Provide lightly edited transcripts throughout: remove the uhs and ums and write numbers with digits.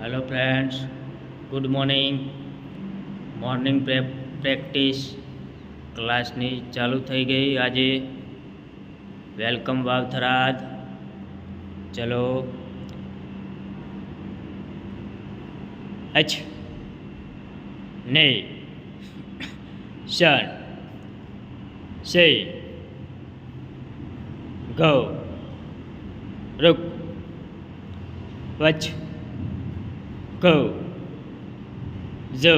Hello friends, good morning. Morning practice ક્લાસની ચાલુ થઈ ગઈ આજે. વેલકમ વાવથરાદ. ચલો અચ ને શન સે ગો રૂક વચ ગો ઝો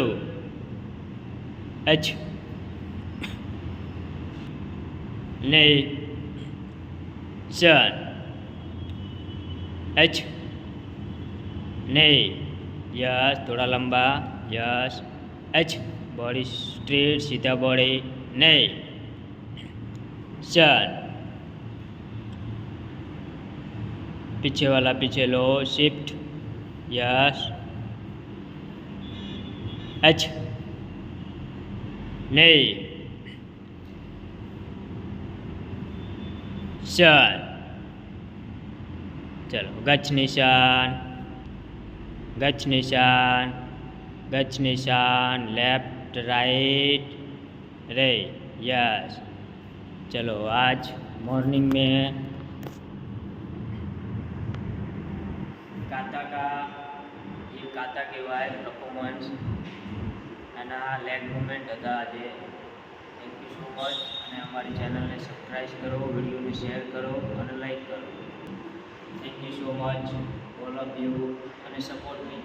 અચ ને શન एच ने यस थोड़ा लंबा यस एच बॉडी स्ट्रेट सीधा बॉडी ने शन पीछे वाला पीछे लो शिफ्ट यस एच ने शन. चलो गच निशान गच निशान गच निशान लेफ्ट राइट रे यस. चलो आज मॉर्निंग में काता का ये काता के वाइज परफॉर्मेंस एना लेग मूवमेंट था आज. Thank you so much. અને અમારી ચેનલને સબસ્ક્રાઇબ કરો, વિડીયોને શેર કરો અને લાઈક કરો. Thank you so much, all of you, and support me.